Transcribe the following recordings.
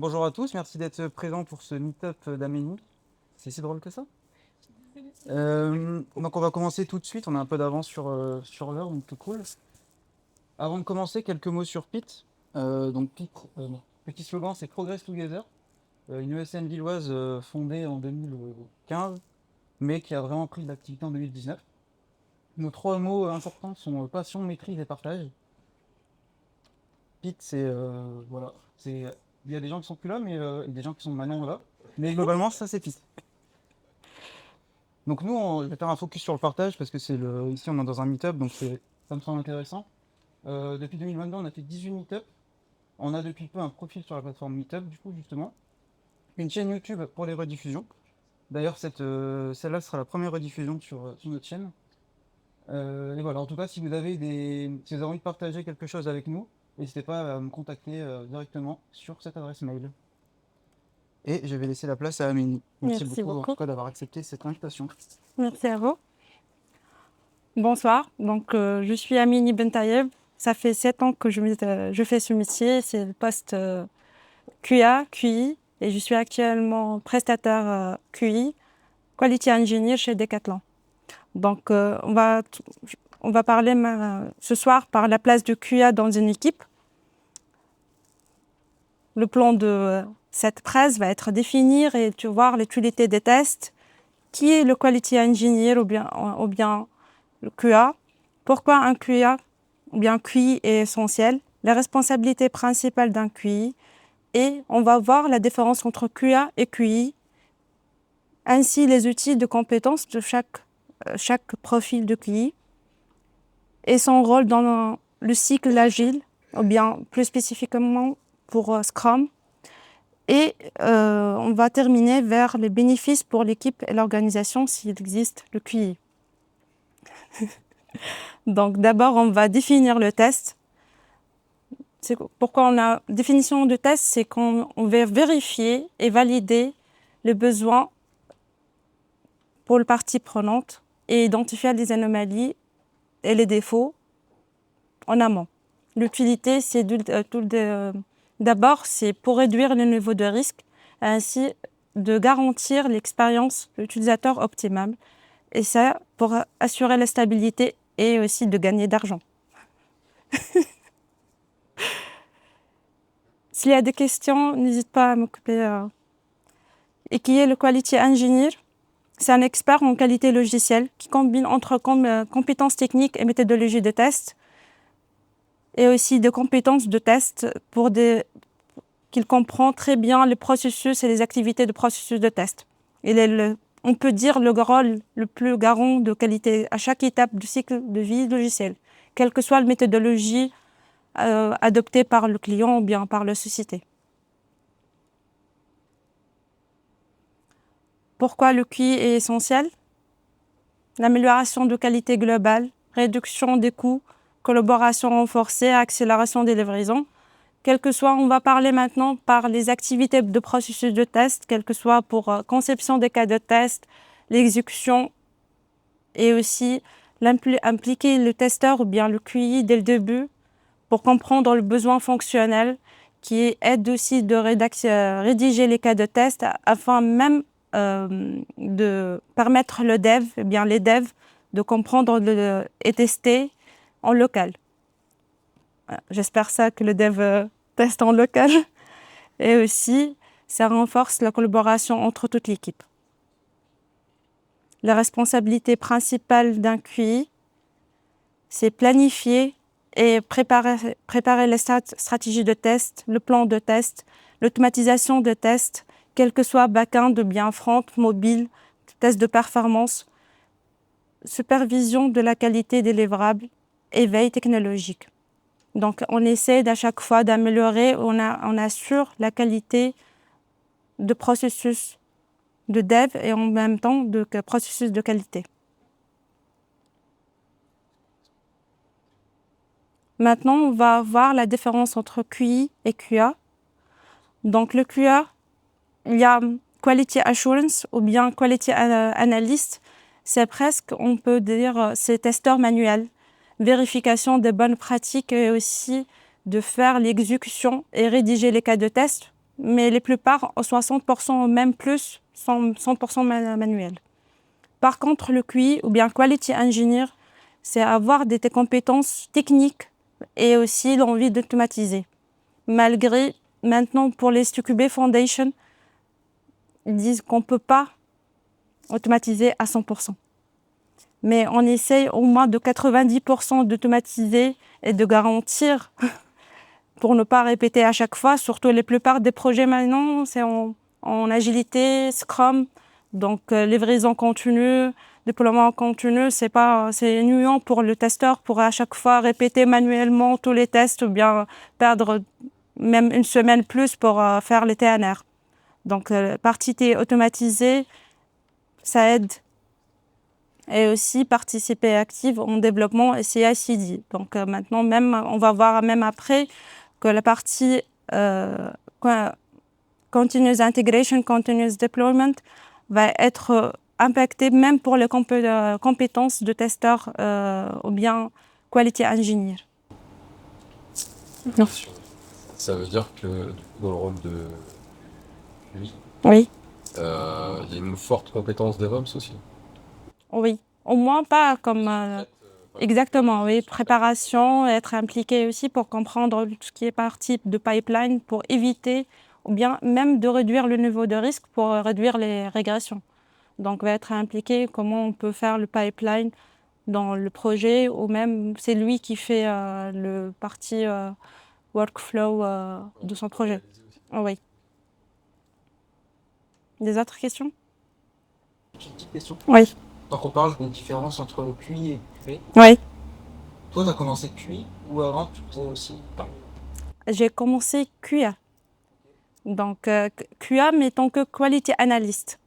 Bonjour à tous, merci d'être présents pour ce meet-up d'Amélie. C'est si drôle que ça. Donc on va commencer tout de suite, on a un peu d'avance sur l'heure, donc tout cool. Avant de commencer, quelques mots sur PIT. Petit slogan, c'est Progress Together, une ESN lilloise fondée en 2015, mais qui a vraiment pris de l'activité en 2019. Nos trois mots importants sont passion, maîtrise et partage. PIT, voilà, il y a des gens qui sont plus là, mais il y a des gens qui sont maintenant là. Mais globalement, ça c'est PIT. Donc nous, je vais faire un focus sur le partage parce que ici on est dans un meet-up, donc ça me semble intéressant. Depuis 2022, on a fait 18 meet-up. On a depuis peu un profil sur la plateforme Meetup, du coup, justement. Une chaîne YouTube pour les rediffusions. D'ailleurs, celle-là sera la première rediffusion sur notre chaîne. Et voilà, en tout cas, si vous avez envie de partager quelque chose avec nous, n'hésitez pas à me contacter directement sur cette adresse mail. Et je vais laisser la place à Amélie. Merci beaucoup en tout cas d'avoir accepté cette invitation. Merci à vous. Bonsoir, je suis Amini Bentayeb. Ça fait 7 ans que je fais ce métier, c'est le poste QA, QI, et je suis actuellement prestataire QI, Quality Engineer chez Decathlon. On va parler ce soir par la place de QA dans une équipe. Le plan de cette presse va être définir et tu voir l'utilité des tests, qui est le Quality Engineer ou bien le QA, pourquoi un QA ou bien QI est essentiel, les responsabilités principales d'un QI, et on va voir la différence entre QA et QI, ainsi les outils de compétences de chaque profil de QI et son rôle dans le cycle agile, ou bien plus spécifiquement pour Scrum. Et on va terminer vers les bénéfices pour l'équipe et l'organisation s'il existe le QI. Donc d'abord, on va définir le test. Pourquoi on a définition de test, c'est qu'on va vérifier et valider les besoins pour les parties prenantes et identifier les anomalies et les défauts en amont. L'utilité, c'est d'abord, c'est pour réduire le niveau de risque, ainsi de garantir l'expérience utilisateur optimale, et ça pour assurer la stabilité et aussi de gagner d'argent. S'il y a des questions, n'hésite pas à m'occuper. Et qui est le Quality Engineer, c'est un expert en qualité logicielle qui combine entre compétences techniques et méthodologies de test, et aussi des compétences de test qu'il comprend très bien les processus et les activités de processus de test. On peut dire le rôle le plus garant de qualité à chaque étape du cycle de vie logiciel, quelle que soit la méthodologie adoptée par le client ou bien par la société. Pourquoi le QI est essentiel? L'amélioration de qualité globale, réduction des coûts, collaboration renforcée, accélération des livraisons. On va parler maintenant par les activités de processus de test, quel que soit pour conception des cas de test, l'exécution et aussi impliquer le testeur ou bien le QI dès le début pour comprendre le besoin fonctionnel qui aide aussi de rédiger les cas de test afin même de permettre les devs de comprendre et tester en local. J'espère que le dev teste en local. Et aussi, ça renforce la collaboration entre toute l'équipe. La responsabilité principale d'un QI, c'est planifier et préparer les stratégies de test, le plan de test, l'automatisation de test, quel que soit back-end ou bien front, mobile, test de performance, supervision de la qualité des livrables et veille technologique. Donc, on essaie à chaque fois d'améliorer, on assure la qualité de processus de dev et en même temps de processus de qualité. Maintenant, on va voir la différence entre QI et QA. Donc, le QA, il y a Quality Assurance ou bien Quality Analyst. C'est presque, on peut dire, c'est testeur manuel. Vérification des bonnes pratiques et aussi de faire l'exécution et rédiger les cas de test mais les plupart, 60% même plus, sont 100% manuels. Par contre, le QI ou bien Quality Engineer, c'est avoir des compétences techniques et aussi l'envie d'automatiser. Malgré, maintenant, pour les StuQB Foundation, ils disent qu'on ne peut pas automatiser à 100%. Mais on essaye au moins de 90% d'automatiser et de garantir pour ne pas répéter à chaque fois. Surtout la plupart des projets maintenant, c'est en agilité, Scrum, donc livraison continue, déploiement continu, c'est ennuyant pour le testeur pour à chaque fois répéter manuellement tous les tests ou bien perdre même une semaine plus pour faire les TNR. Donc partie automatisée, ça aide. Et aussi participer active en développement et CI/CD. Donc maintenant, même, on va voir même après que la partie Continuous Integration, Continuous Deployment va être impactée même pour les compétences de testeur ou bien Quality Engineer. Ça veut dire que dans le rôle de QI, Oui, il y a une forte compétence DevOps aussi. oui. Au moins pas comme... exactement, oui. Préparation, être impliqué aussi pour comprendre tout ce qui est partie de pipeline pour éviter ou bien même de réduire le niveau de risque pour réduire les régressions. Donc, va être impliqué comment on peut faire le pipeline dans le projet ou même c'est lui qui fait le partie workflow de son projet. Oh, oui. Des autres questions? J'ai une petite question. Oui. Donc on parle d'une différence entre le QI et le QA. Oui. Toi, tu as commencé QI ou avant tu faisais aussi J'ai commencé QA. Donc QA, mais tant que Quality Analyst.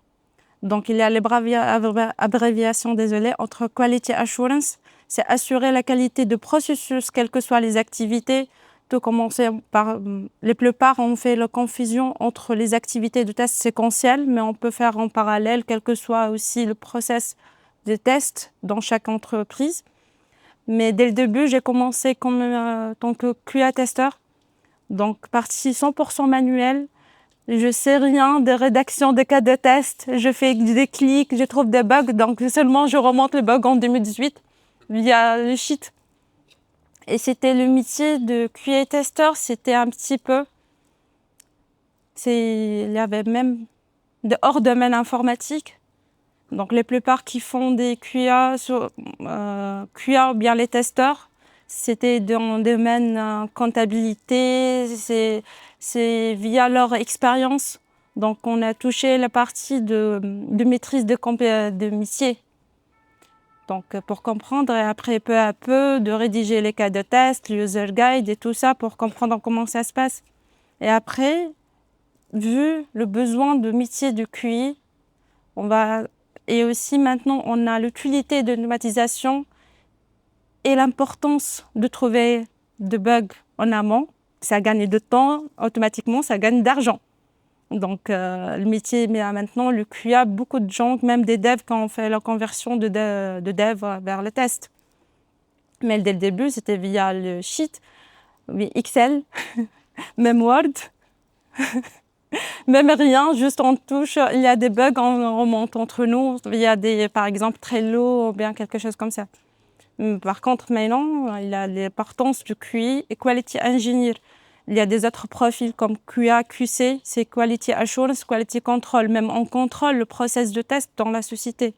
Donc il y a l'abréviation, désolé, entre Quality Assurance, c'est assurer la qualité de processus, quelles que soient les activités. Tout commencer par, les plupart ont fait la confusion entre les activités de test séquentiel, mais on peut faire en parallèle, quel que soit aussi le process de test dans chaque entreprise. Mais dès le début, j'ai commencé comme tant que QA testeur, donc partie 100% manuelle. Je sais rien de rédaction de cas de test. Je fais des clics, je trouve des bugs. Donc seulement je remonte les bugs en 2018 via le sheet. Et c'était le métier de QA testeur, c'était un petit peu... Il y avait même de hors domaine informatique. Donc les plupart qui font des QA, QA ou bien les testeurs, c'était dans le domaine comptabilité, c'est via leur expérience. Donc on a touché la partie de maîtrise de métier. Donc pour comprendre et après peu à peu de rédiger les cas de test, user guide et tout ça pour comprendre comment ça se passe. Et après, vu le besoin de métier du QI, et aussi maintenant on a l'utilité de l'automatisation et l'importance de trouver des bugs en amont. Ça gagne de temps, automatiquement ça gagne d'argent. Donc le métier, mais maintenant le QA, beaucoup de gens, même des devs, quand on fait la conversion de dev vers le test. Mais dès le début, c'était via le sheet, Excel, même Word, même rien, juste on touche, il y a des bugs, on remonte entre nous, il y a des, par exemple, Trello ou bien quelque chose comme ça. Par contre, maintenant, il y a l'importance du QI et Quality Engineer. Il y a des autres profils comme QA, QC, c'est Quality Assurance, Quality Control. Même on contrôle le process de test dans la société.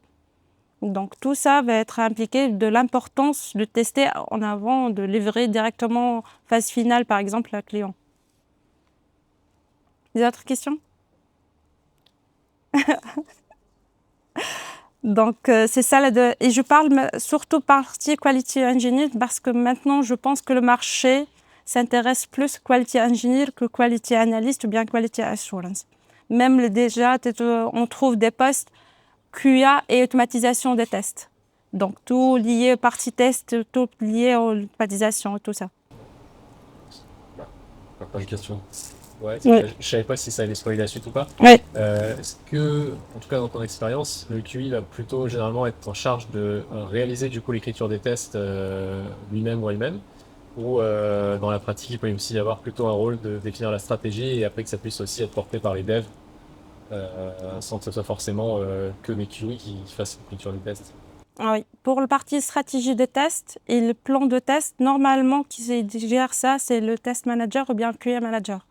Donc tout ça va être impliqué de l'importance de tester en avant, de livrer directement phase finale, par exemple, à un client. Des autres questions? Donc c'est ça, et je parle surtout partie Quality Engineer parce que maintenant je pense que le marché s'intéresse plus Quality Engineer que Quality Analyst ou bien Quality Assurance. Même déjà, on trouve des postes QA et automatisation des tests. Donc tout lié aux parties test, tout lié à l'automatisation et tout ça. Pas de question. Ouais, Ouais. je savais pas si ça allait spoiler la suite ou pas. Ouais. Est-ce que, en tout cas dans ton expérience, le QI va plutôt généralement être en charge de réaliser du coup l'écriture des tests lui-même ou elle-même, ou dans la pratique, il peut aussi y avoir plutôt un rôle de définir la stratégie et après que ça puisse aussi être porté par les devs sans que ce soit forcément que mes QI qui fassent l'écriture des tests. Ah oui. Pour le partie stratégie de test et le plan de test, normalement, qui gère ça, c'est le test manager ou bien le QA manager.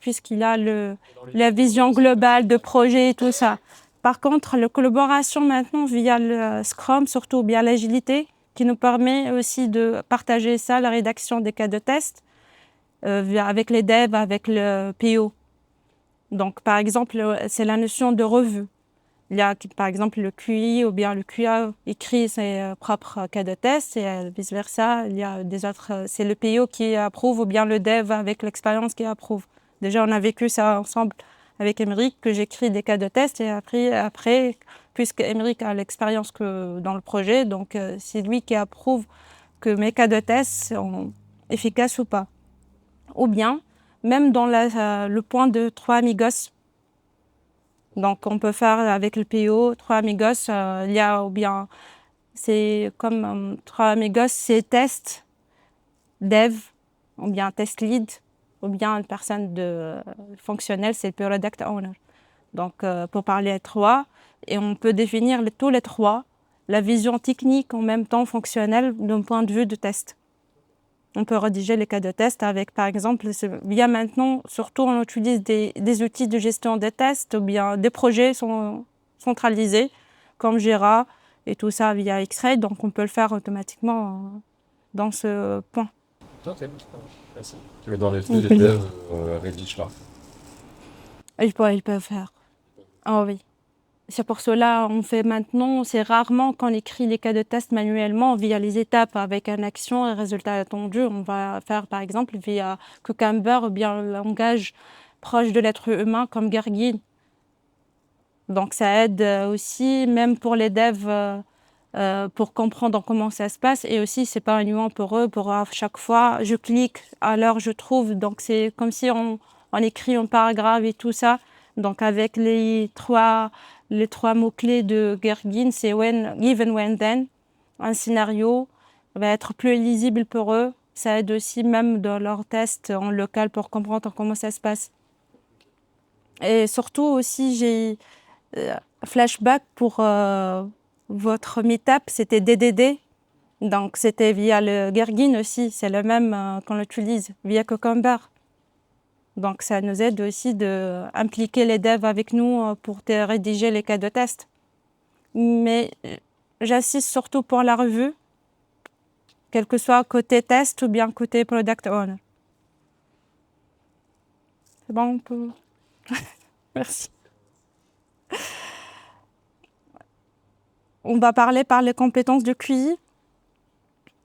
Puisqu'il a la vision globale de projet et tout ça. Par contre, la collaboration maintenant via le Scrum, surtout bien l'agilité, qui nous permet aussi de partager ça, la rédaction des cas de test, avec les devs, avec le PO. Donc, par exemple, c'est la notion de revue. Il y a, par exemple, le QI ou bien le QA écrit ses propres cas de test et vice-versa. Il y a des autres, c'est le PO qui approuve ou bien le dev avec l'expérience qui approuve. Déjà, on a vécu ça ensemble avec Émeric, que j'écris des cas de test et après puisque Émeric a l'expérience que dans le projet, donc c'est lui qui approuve que mes cas de test sont efficaces ou pas. Ou bien, même dans le point de 3 amigos. Donc, on peut faire avec le PO, 3 amigos, il y a ou bien, c'est comme 3 amigos, c'est test, dev, ou bien test lead, ou bien une personne fonctionnelle, c'est le product owner. Donc, pour parler à 3, et on peut définir tous les 3, la vision technique en même temps fonctionnelle d'un point de vue de test. On peut rédiger les cas de test avec, par exemple, via maintenant, surtout on utilise des outils de gestion des tests ou bien des projets sont centralisés comme Jira et tout ça via X-Ray. Donc on peut le faire automatiquement dans ce point. Ok, merci. Mais dans les flux, les devs rédigent là. Ils peuvent faire. Ah oui. C'est pour cela on fait maintenant, c'est rarement qu'on écrit les cas de test manuellement via les étapes avec une action et résultat attendu. On va faire par exemple via Cucumber ou bien un langage proche de l'être humain comme Gherkin. Donc ça aide aussi, même pour les devs, pour comprendre comment ça se passe. Et aussi, c'est pas ennuyant pour eux. Pour à chaque fois, je clique, alors je trouve. Donc c'est comme si on écrit un paragraphe et tout ça. Donc avec les trois mots-clés de Gherkin, c'est when, given, when, then. Un scénario va être plus lisible pour eux. Ça aide aussi même dans leurs tests en local pour comprendre comment ça se passe. Et surtout aussi, j'ai flashback pour votre meetup, c'était DDD. Donc c'était via le Gherkin aussi, c'est le même qu'on l'utilise, via Cucumber. Donc ça nous aide aussi d'impliquer les devs avec nous pour rédiger les cas de test. Mais j'insiste surtout pour la revue, quel que soit côté test ou bien côté product owner. C'est bon, on peut... Merci. On va parler par les compétences de QI.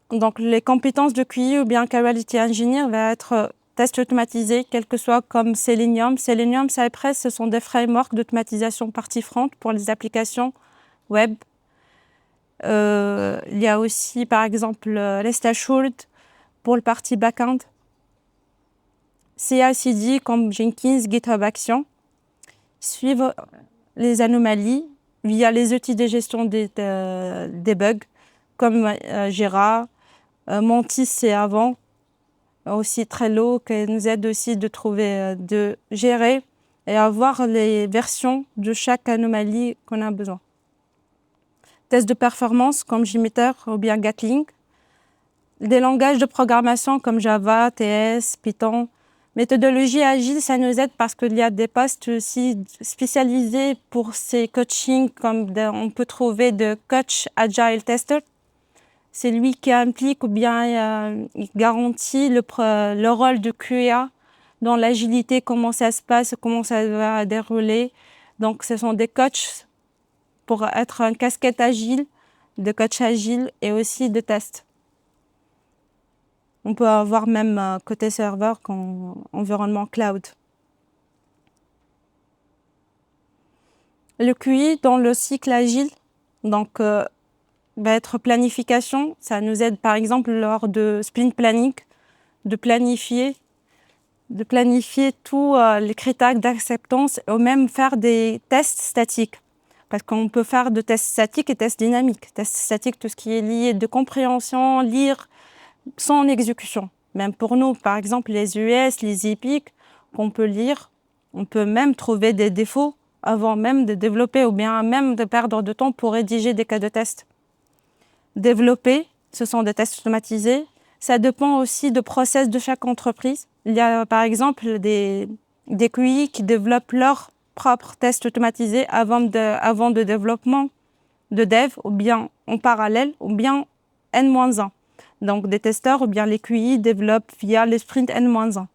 Donc les compétences de QI ou bien Quality Engineer va être test automatisé, quel que soit comme Selenium. Selenium, Cypress, ce sont des frameworks d'automatisation partie front pour les applications web. Il y a aussi, par exemple, Rest Assured pour le partie backend. CI/CD comme Jenkins, GitHub Action. Suivre les anomalies via les outils de gestion des bugs comme Jira, Mantis c'est avant, aussi Trello qui nous aide aussi de trouver, de gérer et avoir les versions de chaque anomalie qu'on a besoin. Tests de performance comme JMeter ou bien Gatling. Des langages de programmation comme Java, TS, Python. Méthodologie agile, ça nous aide parce qu'il y a des postes aussi spécialisés pour ces coachings, comme on peut trouver de coach agile tester. C'est lui qui implique ou bien il garantit le rôle de QA dans l'agilité, comment ça se passe, comment ça va dérouler. Donc ce sont des coachs pour être une casquette agile, de coach agile et aussi de test. On peut avoir même côté serveur qu'en environnement cloud. Le QI dans le cycle agile, donc va être planification. Ça nous aide par exemple lors de sprint planning, de planifier tous les critères d'acceptance ou même faire des tests statiques. Parce qu'on peut faire de tests statiques et tests dynamiques. Tests statiques, tout ce qui est lié de compréhension, lire, sont en exécution. Même pour nous, par exemple, les US, les EPIC, qu'on peut lire, on peut même trouver des défauts avant même de développer ou bien même de perdre de temps pour rédiger des cas de test. Développer, ce sont des tests automatisés. Ça dépend aussi du process de chaque entreprise. Il y a par exemple des QI qui développent leurs propres tests automatisés avant de développement de dev, ou bien en parallèle, ou bien N-1. Donc des testeurs ou bien les QI développent via les sprints N-1.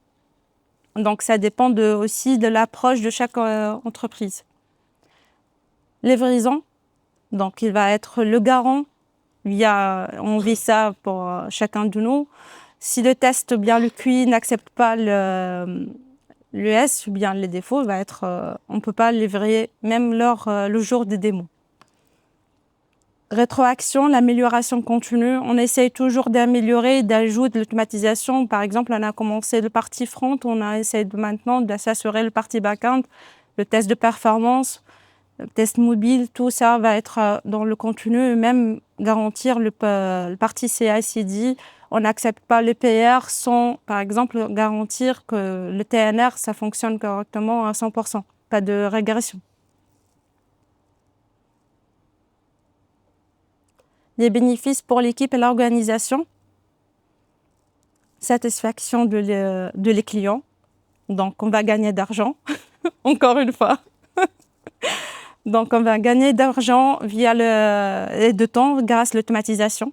Donc ça dépend aussi de l'approche de chaque entreprise. Livraison, donc il va être le garant. On vit ça pour chacun de nous. Si le test ou bien le QI n'accepte pas l'US ou bien les défauts, on ne peut pas livrer même le jour des démos. Rétroaction, l'amélioration continue. On essaye toujours d'améliorer, d'ajouter l'automatisation. Par exemple, on a commencé le partie front, on a essayé maintenant de s'assurer le partie back-end, le test de performance, le test mobile, tout ça va être dans le continu, et même garantir le partie CI/CD. On n'accepte pas les PR sans, par exemple, garantir que le TNR, ça fonctionne correctement à 100%, pas de régression. Les bénéfices pour l'équipe et l'organisation. Satisfaction de les clients. Donc, on va gagner d'argent, encore une fois. Donc, on va gagner d'argent et de temps grâce à l'automatisation.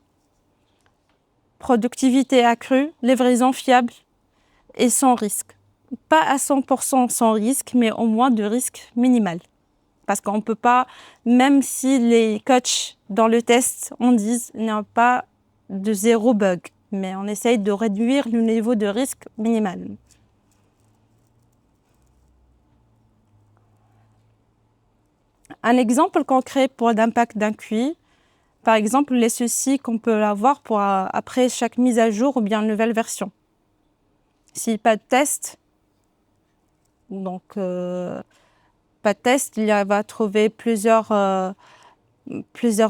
Productivité accrue, livraison fiable et sans risque. Pas à 100% sans risque, mais au moins de risque minimal. Parce qu'on ne peut pas, même si les coachs dans le test, on dit qu'il n'y a pas de zéro bug, mais on essaye de réduire le niveau de risque minimal. Un exemple concret pour l'impact d'un QI, par exemple les soucis qu'on peut avoir après chaque mise à jour ou bien nouvelle version. S'il n'y a pas de test, donc pas de test, il va trouver plusieurs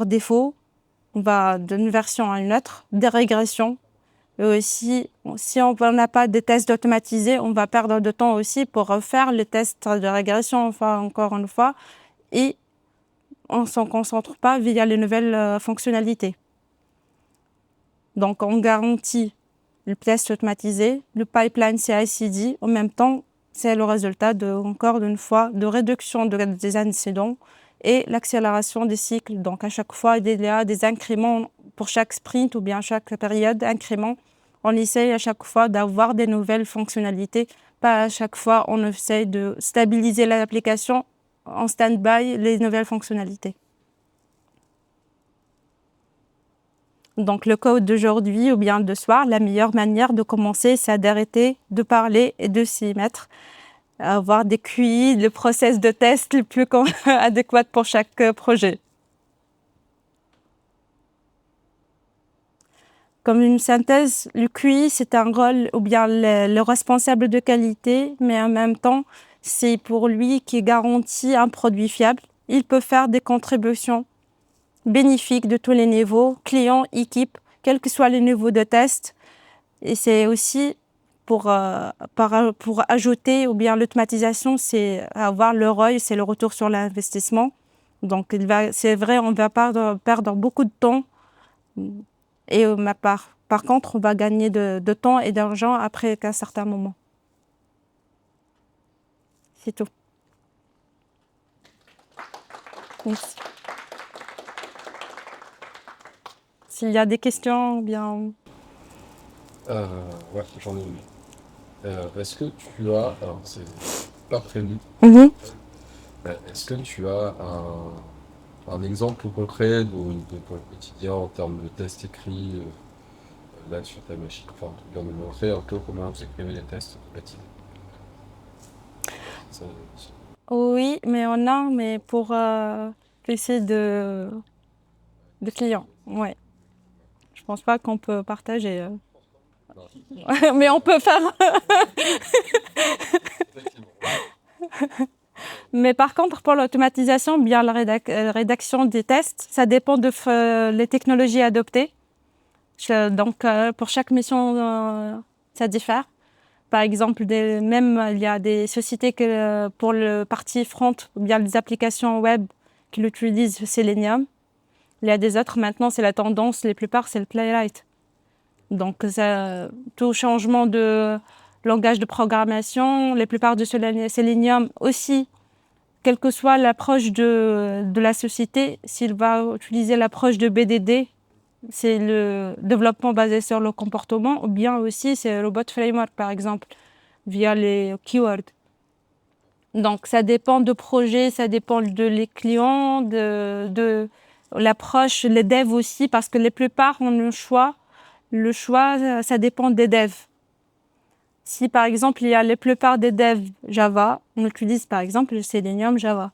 défauts. On va d'une version à une autre, des régressions. Et aussi, si on n'a pas de tests automatisés, on va perdre de temps aussi pour refaire les tests de régression encore une fois. Et on ne s'en concentre pas via les nouvelles fonctionnalités. Donc, on garantit le test automatisé, le pipeline CI/CD. En même temps, c'est le résultat encore une fois de réduction des incidents et l'accélération des cycles. Donc, à chaque fois, il y a des incréments pour chaque sprint ou bien chaque période d'incrément. On essaye à chaque fois d'avoir des nouvelles fonctionnalités. Pas à chaque fois, on essaye de stabiliser l'application en stand-by les nouvelles fonctionnalités. Donc, le code d'aujourd'hui ou bien de soir, la meilleure manière de commencer, c'est d'arrêter de parler et de s'y mettre. Avoir des QI, le process de test le plus adéquat pour chaque projet. Comme une synthèse, le QI, c'est un rôle ou bien le responsable de qualité, mais en même temps, c'est pour lui qui garantit un produit fiable. Il peut faire des contributions bénéfiques de tous les niveaux, clients, équipe, quel que soit le niveau de test. Et c'est aussi pour ajouter ou bien l'automatisation, c'est avoir le ROI, c'est le retour sur l'investissement. Donc, c'est vrai, on va perdre beaucoup de temps. Et par contre, on va gagner de temps et d'argent après un certain moment. C'est tout. Merci. S'il y a des questions, bien... Ouais, j'en ai une. Est-ce que tu as... Alors, c'est pas prévu. Est-ce que tu as un exemple concret de ton quotidien en termes de tests écrits là sur ta machine? Enfin, tu viens de me montrer un peu comment vous écrivez les tests automatisés. Oui, mais pour essayer de clients. Ouais. Je pense pas qu'on peut partager. Mais on peut faire. Mais par contre, pour l'automatisation, bien la rédaction des tests, ça dépend les technologies adoptées. Donc, pour chaque mission, ça diffère. Par exemple, il y a des sociétés que pour le partie front, ou bien les applications web qui l'utilisent Selenium. Il y a des autres, maintenant, c'est la tendance, les plupart, c'est le Playwright. Donc, tout changement de langage de programmation, les plupart de Selenium aussi, quelle que soit l'approche de la société, s'il va utiliser l'approche de BDD, c'est le développement basé sur le comportement, ou bien aussi c'est Robot Framework, par exemple, via les keywords. Donc, ça dépend du projet, ça dépend les clients, de l'approche, les devs aussi, parce que la plupart ont le choix. Le choix, ça dépend des devs. Si, par exemple, il y a la plupart des devs Java, on utilise, par exemple, le Selenium Java.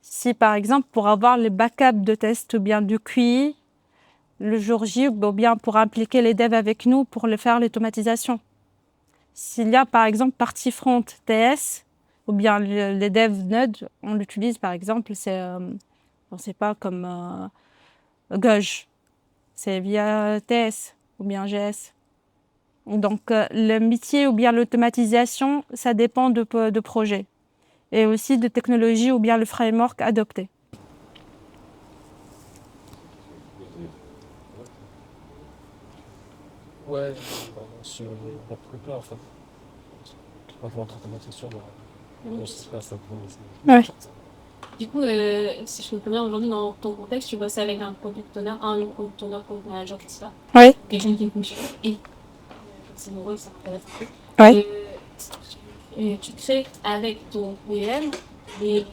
Si, par exemple, pour avoir les backups de tests ou bien du QI, le jour J, ou bien pour impliquer les devs avec nous pour faire l'automatisation. S'il y a, par exemple, partie front TS, ou bien les devs Node, on l'utilise, par exemple, c'est, on ne sait pas, comme Gauge. C'est via TS ou bien GS. Donc, le métier ou bien l'automatisation, ça dépend de projet. Et aussi de technologie ou bien le framework adopté. Ouais, sur la plupart, en fait. Pas pour l'automatisation, mais c'est pas ça pour Ouais. Du coup, si je comprends bien, aujourd'hui, dans ton contexte, tu bosses avec un product owner, un product owner, product manager, tout ça. Oui. Quelqu'un qui est fonctionne. Et c'est mon rôle, ça m'intéresse beaucoup. Oui. Et tu crées avec ton PM et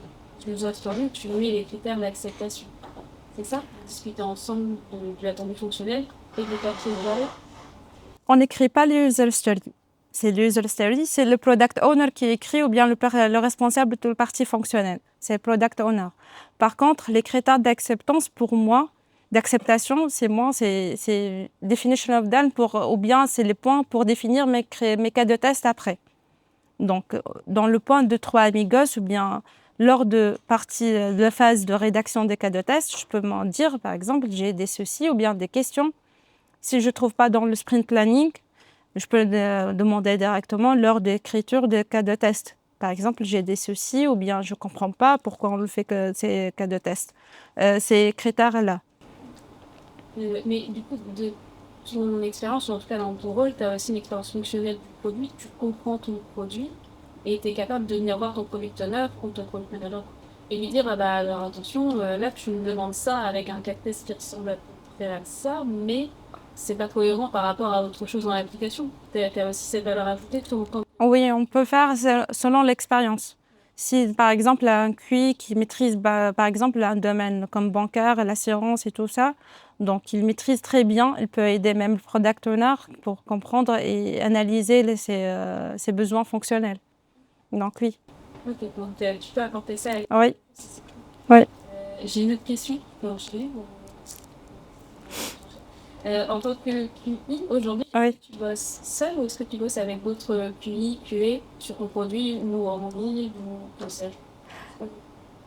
user story, tu mets les critères d'acceptation. C'est ça? Discuter ensemble de l'attendu fonctionnel et de papier de On n'écrit pas les user stories. C'est le user story, c'est le product owner qui écrit ou bien le responsable de la partie fonctionnelle. C'est le product owner. Par contre, les critères d'acceptance, pour moi, d'acceptation, c'est definition of done ou bien c'est les points pour définir mes cas de test après. Donc, dans le point de 3 amigos ou bien lors de la phase de rédaction des cas de test, je peux m'en dire, par exemple, j'ai des soucis ou bien des questions. Si je ne trouve pas dans le sprint planning, je peux demander directement lors de l'écriture des cas de test. Par exemple, j'ai des soucis ou bien je ne comprends pas pourquoi on ne fait que ces cas de test. Ces critères-là. Mais du coup, de ton expérience, ou en tout cas dans ton rôle, tu as aussi une expérience fonctionnelle du produit, tu comprends ton produit et tu es capable de venir voir ton product owner ou ton product manager et lui dire, ah bah alors attention, là tu me demandes ça avec un cas de test qui ressemble à peu près à ça, mais c'est pas cohérent par rapport à autre chose dans l'application. Tu as aussi cette valeur ajoutée. Oui, on peut faire selon l'expérience. Si, par exemple, un QI qui maîtrise, par exemple, un domaine comme bancaire, l'assurance et tout ça, donc il maîtrise très bien, il peut aider même le product owner pour comprendre et analyser ses besoins fonctionnels. Donc oui. Ok, donc tu peux apporter ça. Oui. Oui. J'ai une autre question. En tant que QI, aujourd'hui, Oui. tu bosses seul ou est-ce que tu bosses avec d'autres QI, QA sur ton produit ou en ligne ou tout seul?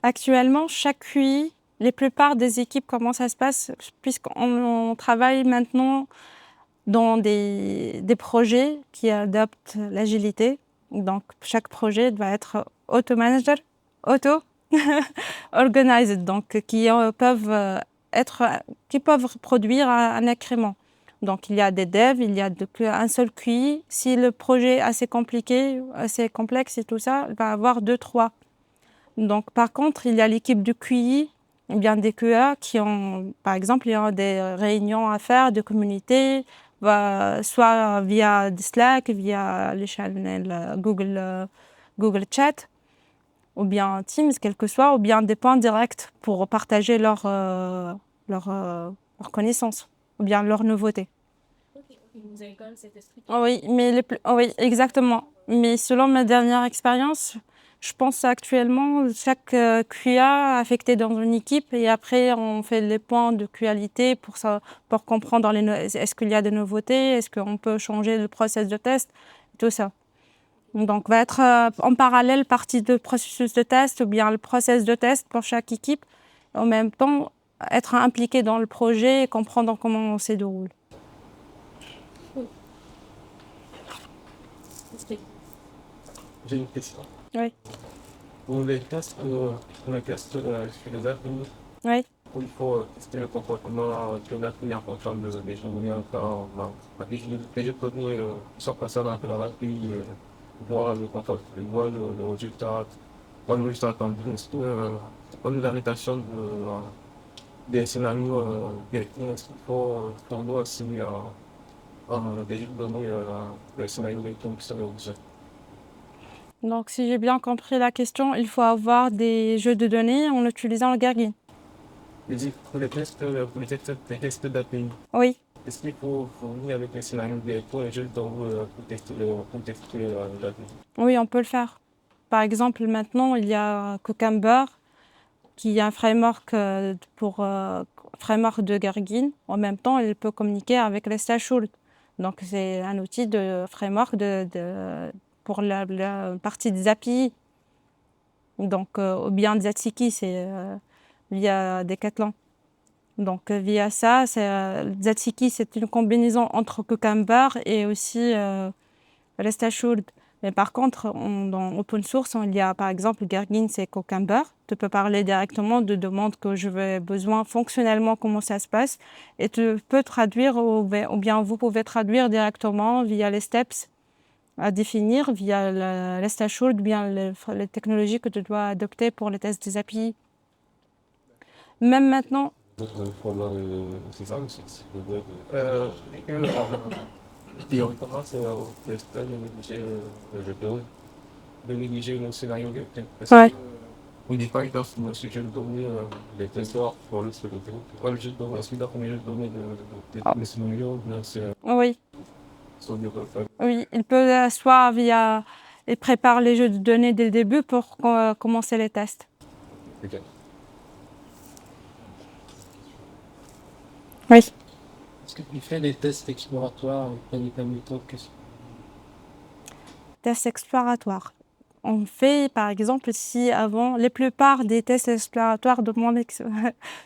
Actuellement, chaque QI, la plupart des équipes, comment ça se passe, puisqu'on travaille maintenant dans des projets qui adoptent l'agilité. Donc, chaque projet doit être auto-manager, auto-organized, donc qui peuvent produire un incrément. Donc, il y a des devs, il y a un seul QI. Si le projet est assez compliqué, assez complexe et tout ça, il va y avoir 2, 3. Donc, par contre, il y a l'équipe du QI, ou bien des QA qui ont, par exemple, il y a des réunions à faire de communauté, soit via Slack, via les channels Google Chat, ou bien Teams, quel que soit, ou bien des points directs pour partager leurs connaissances, ou bien leurs nouveautés. Vous avez quand même cet esprit. Oui, oui, exactement. Mais selon ma dernière expérience, je pense actuellement chaque QA affecté dans une équipe et après on fait les points de qualité pour comprendre est-ce qu'il y a des nouveautés, est-ce qu'on peut changer le process de test, tout ça. Donc va être en parallèle partie du processus de test ou bien le process de test pour chaque équipe. En même temps, être impliqué dans le projet et comprendre comment on se déroule. J'ai une question. Oui. Pour les tests, sur les applis, Oui. il faut tester le comportement de l'appli en fonction des journées, les jeux de données sont passés dans l'appli, voir le comportement, voir le résultat, voir le résultat attendu, voir l'orientation des scénarios est-ce qu'il faut prendre aussi des jeux de données, le scénario de qui sont obligés. Donc, si j'ai bien compris la question, il faut avoir des jeux de données en utilisant le Gherkin. Pour les tests d'API, Oui. est-ce qu'il faut fournir avec les scénarios pour les jeux pour tester l'API? Oui, on peut le faire. Par exemple, maintenant, il y a Cucumber, qui est un framework framework de Gherkin. En même temps, il peut communiquer avec les Stashult. Donc, c'est un outil de framework pour la partie des API. Donc, ou bien Zatsiki, c'est via Decathlon. Donc, via ça, Zatsiki, c'est une combinaison entre Cucumber et aussi Rest Assured. Mais par contre, dans open source, il y a par exemple Gherkin, c'est Cucumber. Tu peux parler directement de demandes que je vais besoin fonctionnellement, comment ça se passe. Et tu peux traduire, ou bien vous pouvez traduire directement via les steps à définir, via le Rest Assured, bien les technologies que tu dois adopter pour les tests des API. Même maintenant, C'est ça, c'est le web. Théoriquement, c'est au testeur de négliger le scénario de parce ouais. que au départ, ils doivent le sujet de donner les testeurs pour le scénario. Pas le jeu de données, ensuite, après le jeu de données le scénario, c'est Oui. sur le web. Oui, il peut soit via... Il prépare les jeux de données dès le début pour commencer les tests. Ok. Oui. Est-ce que tu fais des tests exploratoires auprès des méthodes que Tests exploratoires. On fait, par exemple, si avant, la plupart des tests exploratoires de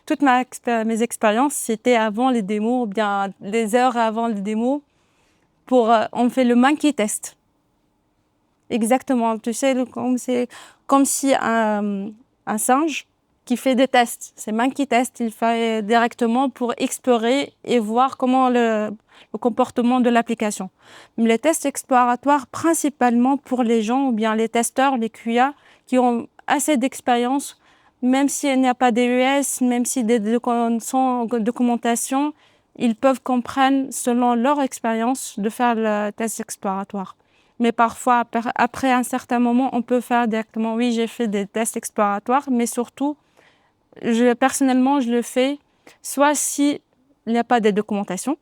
toutes mes expériences, c'était avant les démos, ou bien des heures avant les démos, on fait le monkey test. Exactement. Tu sais, c'est comme si un singe qui fait des tests. C'est monkey test, il fait directement pour explorer et voir comment le comportement de l'application. Mais les tests exploratoires, principalement pour les gens ou bien les testeurs, les QA, qui ont assez d'expérience, même s'il n'y a pas d'EUS, même si sans documentation, ils peuvent comprendre selon leur expérience de faire le test exploratoire. Mais parfois, après un certain moment, on peut faire directement, oui, j'ai fait des tests exploratoires, mais surtout, personnellement, je le fais soit s'il n'y a pas de documentation,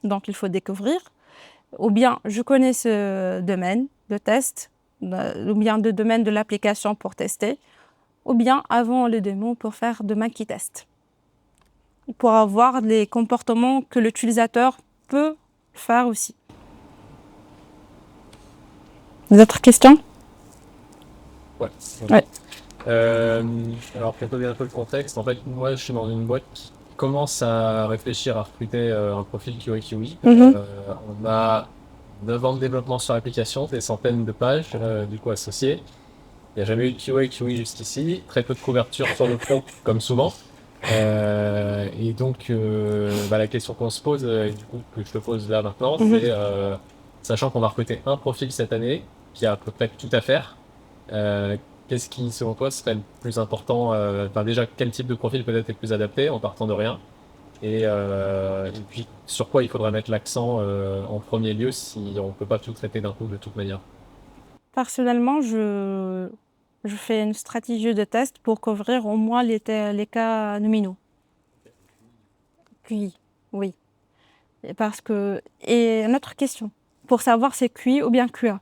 donc il faut découvrir, ou bien je connais ce domaine de test, ou bien le domaine de l'application pour tester, ou bien avant les démos pour faire de monkey test, pour avoir les comportements que l'utilisateur peut faire aussi. D'autres questions? Ouais. Ouais. Alors, pour donner un peu le contexte, en fait, moi, je suis dans une boîte qui commence à réfléchir à recruter un profil QA/QE. On a 9 ans de développement sur l'application, des centaines de pages, du coup, associées. Il n'y a jamais eu de QA/QE jusqu'ici, très peu de couverture sur le front, comme souvent. Et donc, la question qu'on se pose, et du coup, que je te pose là maintenant, c'est, sachant qu'on va recruter un profil cette année, qui a à peu près tout à faire, qu'est-ce qui, selon toi, serait le plus important, déjà, quel type de profil peut-être est le plus adapté en partant de rien, et puis sur quoi il faudrait mettre l'accent en premier lieu si on ne peut pas tout traiter d'un coup de toute manière? Personnellement, je fais une stratégie de test pour couvrir au moins les cas nominaux. QI, oui. Et une autre question, pour savoir c'est QI ou bien QA.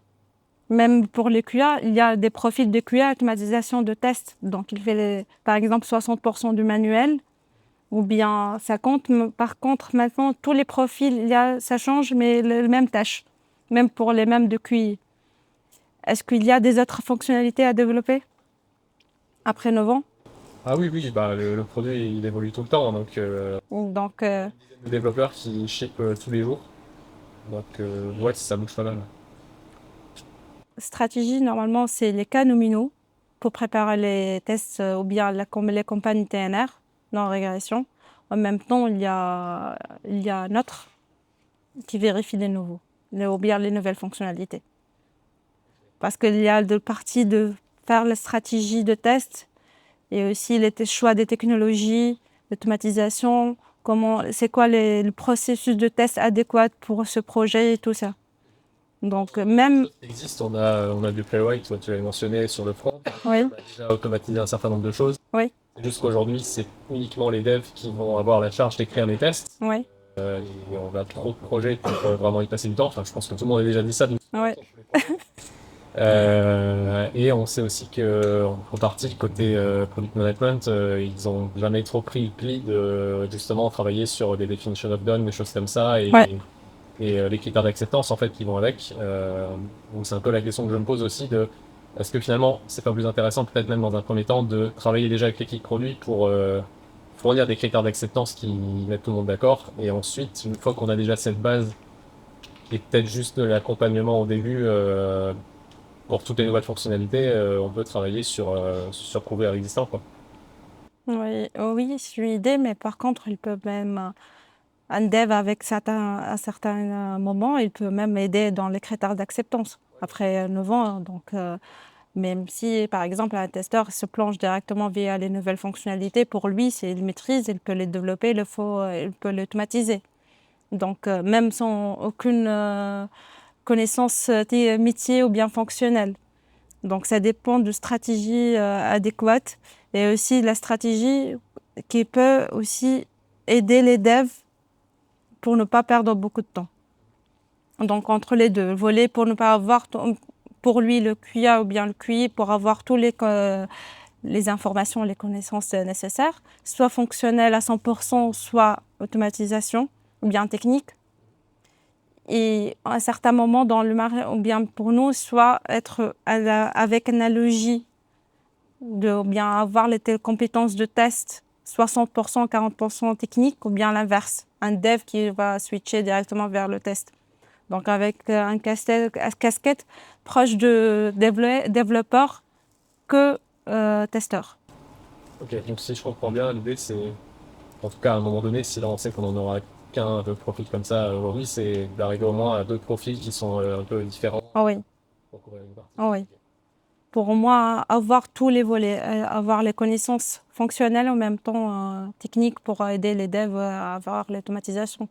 Même pour les QA, il y a des profils de QA automatisation de test. Donc, il fait par exemple 60% du manuel, ou bien ça compte. Par contre, maintenant, tous les profils, ça change, mais les mêmes tâches, même pour les mêmes de QI. Est-ce qu'il y a des autres fonctionnalités à développer après 9 ans? Ah oui, le produit, il évolue tout le temps, donc Donc, des développeurs qui ship tous les jours, donc ouais, ça bouge pas mal. stratégie, normalement, c'est les cas nominaux pour préparer les tests ou bien comme les campagnes TNR, non-régression. En même temps, il y a notre qui vérifie les nouveaux, ou bien les nouvelles fonctionnalités. Parce qu'il y a de partie de faire la stratégie de test et aussi les choix des technologies, l'automatisation, c'est quoi le processus de test adéquat pour ce projet et tout ça. Donc même... Il existe, on a du Playwright, toi, tu l'avais mentionné sur le front. Oui. On a déjà automatisé un certain nombre de choses. Oui. Jusqu'aujourd'hui, c'est uniquement les devs qui vont avoir la charge d'écrire les tests. Oui. Et on a trop de projets pour vraiment y passer du temps. Enfin, je pense que tout le monde a déjà dit ça. Oui. Et on sait aussi qu'en partie, côté product management, ils ont jamais trop pris le pli de justement travailler sur des definition of done, des choses comme ça, et les critères d'acceptance en fait qui vont avec. Donc c'est un peu la question que je me pose aussi de est-ce que finalement c'est pas plus intéressant peut-être même dans un premier temps de travailler déjà avec l'équipe produit pour fournir des critères d'acceptance qui mettent tout le monde d'accord, et ensuite une fois qu'on a déjà cette base et peut-être juste de l'accompagnement au début pour toutes les nouvelles fonctionnalités, on peut travailler sur couvrir l'existant, quoi. Oui, c'est une idée, mais par contre, il peut même, un dev avec à certains moments, il peut même aider dans les critères d'acceptance après 9 ans. Donc, même si, par exemple, un testeur se plonge directement via les nouvelles fonctionnalités, pour lui, s'il maîtrise, il peut les développer, il peut l'automatiser. Donc, même sans aucune connaissance métier ou bien fonctionnelle. Donc, ça dépend de stratégie adéquate et aussi de la stratégie qui peut aussi aider les devs pour ne pas perdre beaucoup de temps. Donc, entre les deux, voler pour ne pas avoir pour lui le QA ou bien le QI pour avoir tous les informations, les connaissances nécessaires, soit fonctionnelles à 100%, soit automatisation ou bien technique. Et à un certain moment dans le marché, ou bien pour nous, soit être avec analogie, ou bien avoir les compétences de test, 60%, 40% technique, ou bien l'inverse, un dev qui va switcher directement vers le test. Donc avec un casquette proche de développeur que testeur. Ok, donc si je comprends bien, l'idée c'est, en tout cas à un moment donné, si là on sait qu'on en aura qu'un de profils comme ça aujourd'hui, c'est d'arriver au moins à 2 profils qui sont un peu différents. Oh oui. Pour couvrir une partie. Oh oui. Pour moi, avoir tous les volets, avoir les connaissances fonctionnelles en même temps techniques pour aider les devs à avoir l'automatisation.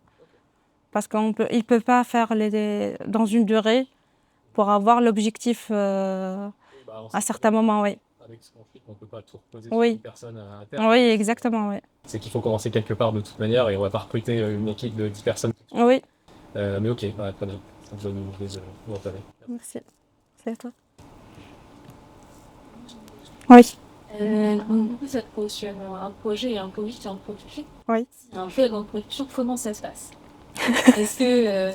Parce qu'ils ne peuvent pas faire dans une durée pour avoir l'objectif à certains moments, oui. Avec ce conflit, on ne peut pas tout reposer Oui. sur une personne à terme. Oui, exactement, oui. C'est qu'il faut commencer quelque part de toute manière et on va pas recruter une équipe de 10 personnes. Oui. Mais ok, ouais, très bien. Je vais vous entamer. Merci. C'est à toi. Oui. Donc, du coup, ça te pose sur un projet et un produit qui est en production. Oui. C'est un peu en production, comment ça se passe? Est-ce que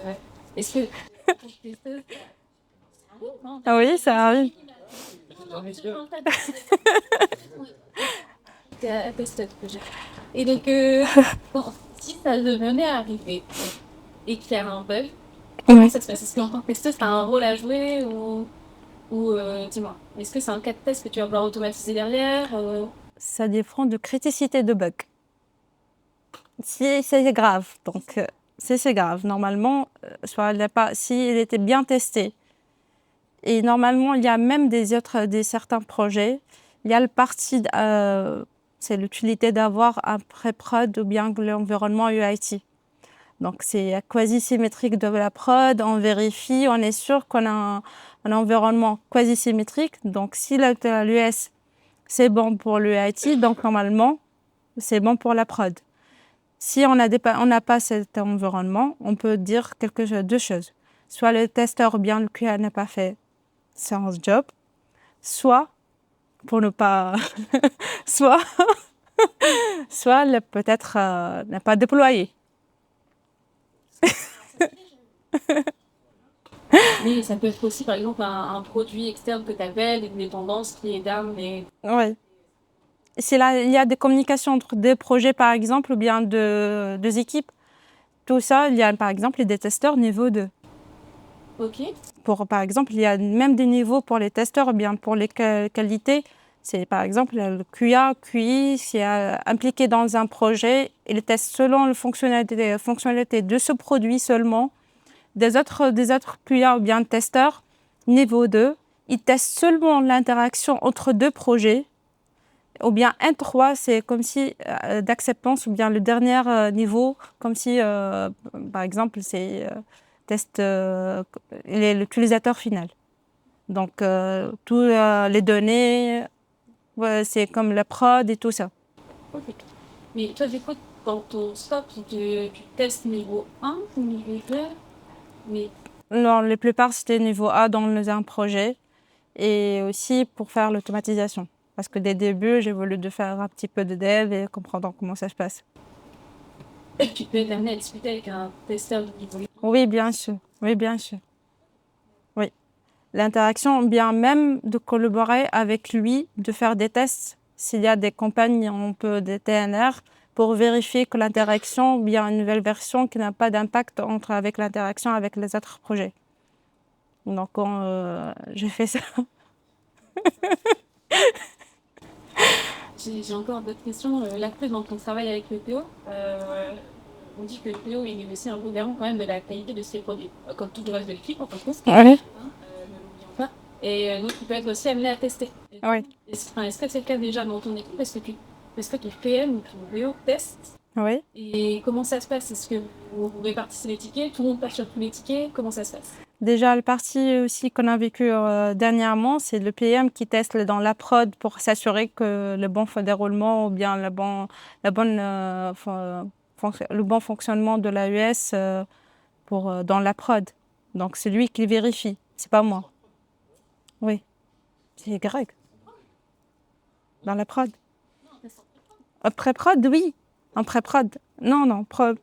Ah oui, ça arrive. Et donc, bon, si ça devenait arriver et qu'il y a un bug, comment ça se passe? Est-ce qu'en tant que testeuse, tu as un rôle à jouer ou dis-moi, est-ce que c'est un cas de test que tu vas vouloir automatiser derrière Ça dépend de criticité de bug. Si c'est grave, donc si c'est grave, normalement, s'il était bien testé, et normalement, il y a même certains projets, il y a le parti, c'est l'utilité d'avoir un pré-prod ou bien l'environnement UIT. Donc, c'est quasi-symétrique de la prod, on vérifie, on est sûr qu'on a un environnement quasi-symétrique. Donc, si l'US, c'est bon pour l'UIT, donc normalement, c'est bon pour la prod. Si on n'a pas cet environnement, on peut dire deux choses. Soit le testeur ou bien le QA n'a pas fait son job, soit, pour ne pas... soit peut-être n'a pas déployé. Mais ça peut être aussi, par exemple, un produit externe que tu appelles, une dépendance qui est d'armes. Oui. Si là, il y a des communications entre des projets, par exemple, ou bien deux équipes, tout ça, il y a par exemple des testeurs niveau 2. Ok. Par exemple, il y a même des niveaux pour les testeurs, ou bien pour les qualités. C'est par exemple le QA, QI, c'est impliqué dans un projet. Il teste selon les fonctionnalités de ce produit seulement. Des autres QA ou bien testeurs, niveau 2, ils testent seulement l'interaction entre deux projets. Ou bien N3, c'est comme si d'acceptance, ou bien le dernier niveau, comme si, par exemple, c'est test l'utilisateur final. Donc, tous les données, ouais, c'est comme la prod et tout ça. Ok. Mais toi, du coup, dans ton scope, tu testes niveau 1 ou niveau 2? Mais Non, la plupart, c'était niveau A dans un projet et aussi pour faire l'automatisation. Parce que dès le début, j'ai voulu de faire un petit peu de dev et comprendre comment ça se passe. tu peux être amené à discuter avec un testeur de niveau 1. Oui, bien sûr. Oui, bien sûr. Oui. L'interaction, bien même de collaborer avec lui, de faire des tests. S'il y a des campagnes, on peut des TNR pour vérifier que l'interaction, ou bien une nouvelle version qui n'a pas d'impact avec l'interaction avec les autres projets. Donc, j'ai fait ça. J'ai encore d'autres questions. L'après, dans ton travail avec le PO, on dit que le PO il est aussi un peu garant quand même de la qualité de ses produits. Comme tout le reste de l'équipe, en tant que Oui. ne l'oublions pas. Et donc, il peut être aussi amené à tester. Oui. Est-ce que c'est le cas déjà dans ton équipe? Est-ce que ton PM ou ton PO teste? Oui. Et comment ça se passe? Est-ce que vous répartissez les tickets? Tout le monde passe sur tous les tickets? Comment ça se passe? Déjà, la partie aussi qu'on a vécue dernièrement, c'est le PM qui teste dans la prod pour s'assurer que le bon déroulement ou bien le bon fonctionnement de l'AES dans la prod. Donc, c'est lui qui vérifie, c'est pas moi. Oui, c'est Greg. Dans la prod. Pré-prod, oui. En pré-prod. Non, prod.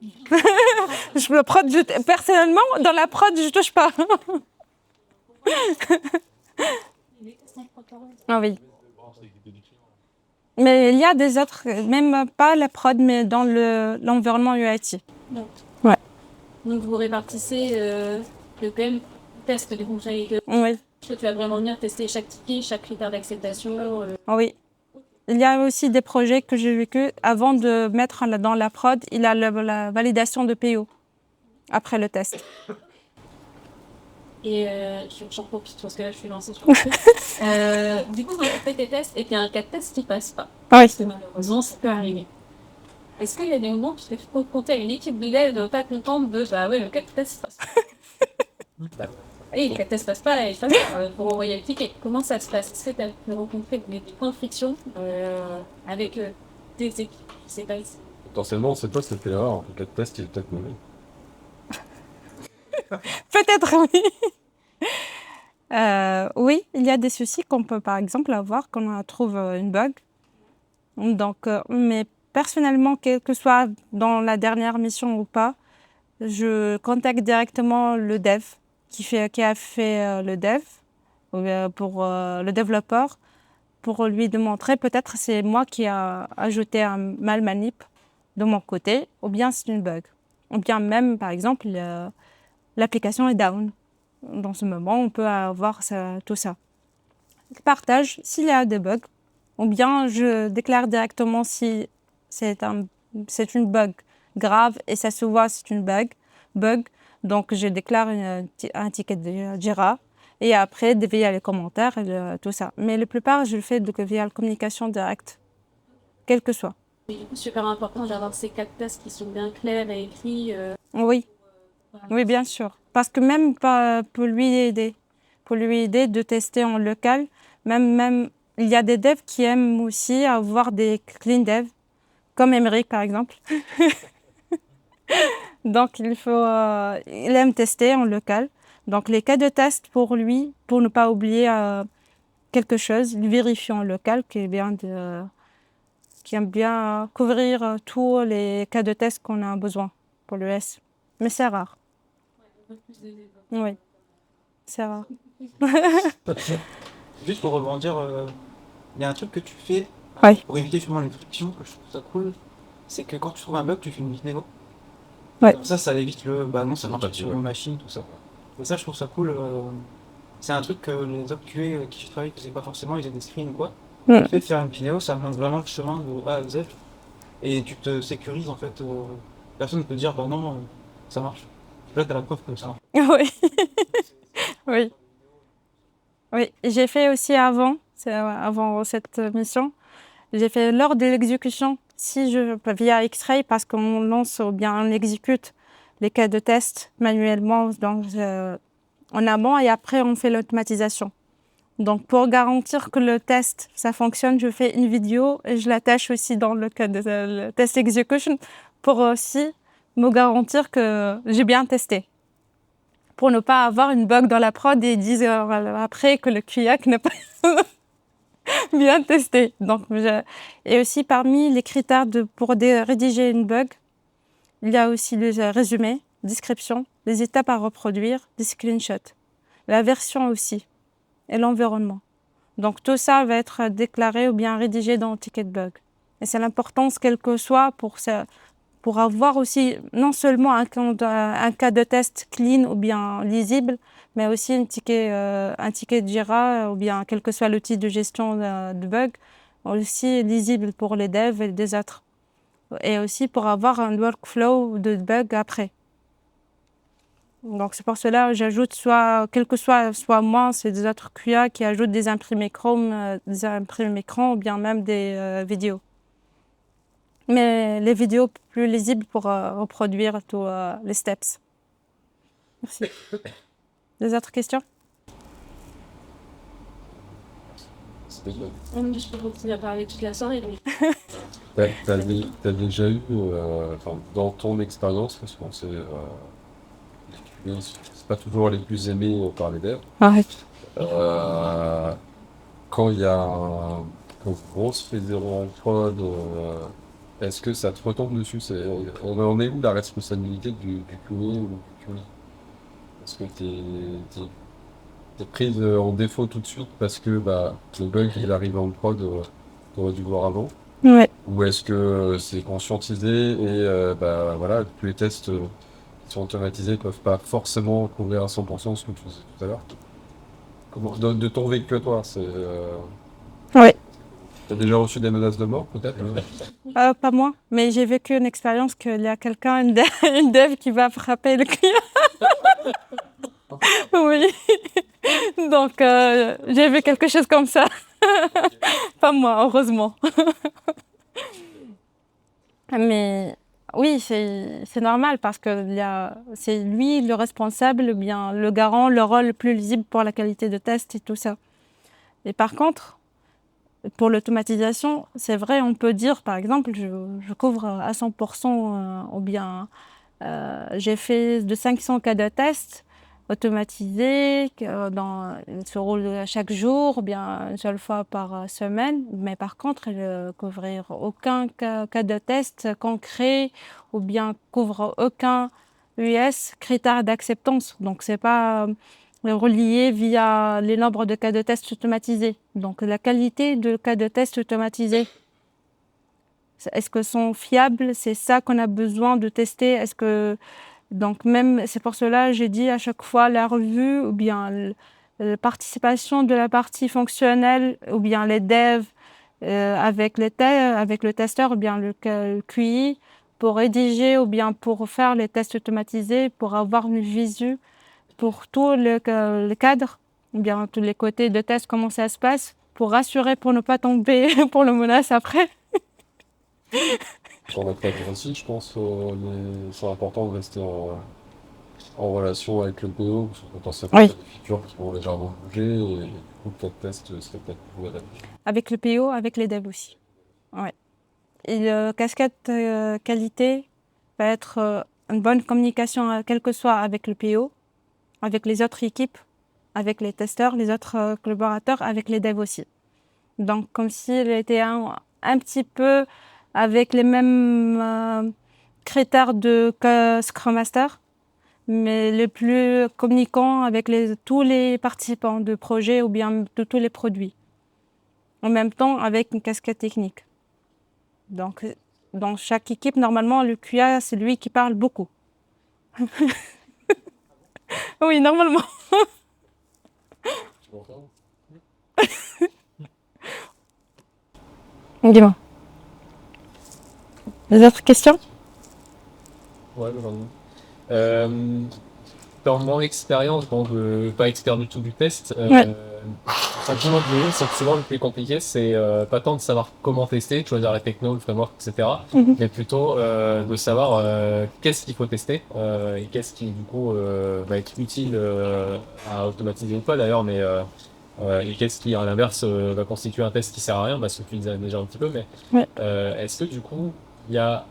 Personnellement, dans la prod, je touche pas. Ah oui. Mais il y a des autres, même pas la prod, mais dans l'environnement UIT. Donc, Ouais. Donc vous répartissez le PM teste les fonctionnalités. Oui. Tu vas vraiment venir tester chaque ticket, chaque critère d'acceptation. Oui. Il y a aussi des projets que j'ai vécu avant de mettre dans la prod, il a la validation de PO après le test. Et j'en profite parce que là je suis lancée sur le truc. Du coup, vous faites tes tests et puis il y a un cas de test qui passe pas. Oui. Parce que malheureusement, ça peut arriver. Est-ce qu'il y a des moments où tu te fais confronter à une équipe de dev pas contente de bah ouais, le cas de test passe pas? Et le cas de test passe pas et passe pas pour envoyer le ticket. Comment ça se passe? Est-ce que tu as pu rencontrer des points de friction avec tes équipes? Je sais pas. Potentiellement, c'est pas cette erreur. En tout cas, le test, il est peut-être mauvais. Peut-être oui. Oui, il y a des soucis qu'on peut par exemple avoir quand on trouve une bug. Donc, mais personnellement, quel que soit dans la dernière mission ou pas, je contacte directement le dev qui a fait le dev pour le développeur pour lui démontrer peut-être c'est moi qui a ajouté un mal manip de mon côté ou bien c'est une bug. Ou bien même par exemple l'application est down. Dans ce moment, on peut avoir tout ça. Je partage s'il y a des bugs, ou bien je déclare directement si c'est une bug grave et ça se voit c'est une bug. Donc je déclare un ticket de Jira et après via les commentaires et tout ça. Mais la plupart, je le fais via la communication directe, quel que soit. C'est super important d'avoir ces 4 tests qui sont bien clairs et écrits. Oui. Oui, bien sûr. Parce que même pour lui aider de tester en local, même il y a des devs qui aiment aussi avoir des clean devs, comme Emeric par exemple. Donc il aime tester en local. Donc les cas de test pour lui, pour ne pas oublier quelque chose, il vérifie en local qui aime bien couvrir tous les cas de test qu'on a besoin pour l'ES. Mais c'est rare. Oui, c'est rare. Juste pour rebondir, il y a un truc que tu fais Oui. pour éviter justement les frictions, que je trouve ça cool, c'est que quand tu trouves un bug, tu fais une vidéo. Ouais. Comme ça évite non, ça marche Pas pas sur sûr. une machine, tout ça. Et ça, je trouve ça cool. C'est un truc que les autres QA avec qui je travaille faisaient pas forcément, ils faisaient des screens ou quoi. Mm. Le fait de faire une vidéo, ça montre vraiment le chemin de A à Z. Et tu te sécurises en fait. Personne ne peut dire, bah non, ça marche. Là, t'as la preuve que ça marche. Oui, oui, oui. J'ai fait aussi avant, avant cette mission, j'ai fait lors de l'exécution, si je via X-Ray, parce qu'on lance ou bien on exécute les cas de test manuellement donc, en amont et après on fait l'automatisation. Donc pour garantir que le test ça fonctionne, je fais une vidéo et je l'attache aussi dans le cas de le test execution pour aussi me garantir que j'ai bien testé. Pour ne pas avoir une bug dans la prod et 10 heures après que le QIAC n'a pas bien testé. Donc, et aussi parmi les critères pour rédiger une bug, il y a aussi le résumé, description, les étapes à reproduire, des screenshots, la version aussi et l'environnement. Donc tout ça va être déclaré ou bien rédigé dans le ticket de bug. Et c'est l'importance quel que soit pour avoir aussi non seulement un cas de test clean ou bien lisible, mais aussi un ticket de Jira ou bien quel que soit l'outil de gestion de bugs, aussi lisible pour les devs et des autres. Et aussi pour avoir un workflow de bugs après. Donc c'est pour cela que j'ajoute quel que soit moi, c'est des autres QA qui ajoutent des imprimés Chrome, des imprimés écran ou bien même des vidéos. Mais les vidéos plus lisibles pour reproduire tous les steps. Merci. Des autres questions? C'était quoi? Je peux continuer à parler toute la soirée. T'as déjà eu, enfin, dans ton expérience, parce qu'on sait, les QA, c'est pas toujours les plus aimés par les devs. Ouais. Quand il y a quand on se fait zéro en prod, est-ce que ça te retombe dessus? On en est où la responsabilité du QA ou du QA? Est-ce que t'es prise en défaut tout de suite parce que bah, le bug il arrive en prod, t'aurais dû voir avant? Ouais. Ou est-ce que c'est conscientisé et bah, voilà, tous les tests qui sont automatisés ne peuvent pas forcément couvrir à 100% ce que tu disais tout à l'heure? De ton vécu à toi, Ouais. t'as déjà reçu des menaces de mort peut-être? Pas moi, mais j'ai vécu une expérience qu'il y a quelqu'un, une dev qui va frapper le client. Oui. Donc j'ai vu quelque chose comme ça. Pas moi, heureusement. Mais oui, c'est normal parce que c'est lui le responsable, bien le garant, le rôle le plus lisible pour la qualité de test et tout ça. Et par contre, pour l'automatisation, c'est vrai, on peut dire, par exemple, je couvre à 100% ou bien j'ai fait de 500 cas de test automatisés, ils se roulent chaque jour, ou bien une seule fois par semaine. Mais par contre, couvrir aucun cas de test concret ou bien couvre aucun US critère d'acceptance. Donc, c'est pas relié via les nombres de cas de test automatisés. Donc, la qualité de cas de test automatisés. Est-ce que sont fiables? C'est ça qu'on a besoin de tester. Donc même, c'est pour cela que j'ai dit à chaque fois la revue ou bien la participation de la partie fonctionnelle ou bien les devs avec le testeur ou bien le QI pour rédiger ou bien pour faire les tests automatisés, pour avoir une visu pour tout le cadre ou bien tous les côtés de test, comment ça se passe, pour rassurer, pour ne pas tomber pour le menace après. Sur la plateforme aussi, je pense c'est important de rester en relation avec le PO, parce que potentiellement Oui. il y a des features qui vont légèrement bouger et du coup le test serait peut-être plus adapté. Avec le PO, avec les devs aussi. Ouais. Et le casquette qualité va être une bonne communication, quelle que soit avec le PO, avec les autres équipes, avec les testeurs, les autres collaborateurs, avec les devs aussi. Donc, comme s'il était un petit peu avec les mêmes critères que Scrum Master, mais les plus communicants avec tous les participants de projet ou bien de tous les produits. En même temps, avec une casquette technique. Donc, dans chaque équipe, normalement, le QA, c'est lui qui parle beaucoup. Oui, normalement. Tu m'entends? Dis-moi. Les autres questions? Ouais, j'en ai. Dans mon expérience, bon, pas expert du tout du test, Ouais. sentiment c'est que souvent le plus compliqué, c'est pas tant de savoir comment tester, de choisir la techno, le framework, etc., mais plutôt de savoir qu'est-ce qu'il faut tester et qu'est-ce qui du coup va être utile à automatiser ou pas d'ailleurs, mais et qu'est-ce qui à l'inverse va constituer un test qui sert à rien, parce que tu disais déjà un petit peu, mais Ouais. est-ce que du coup il y a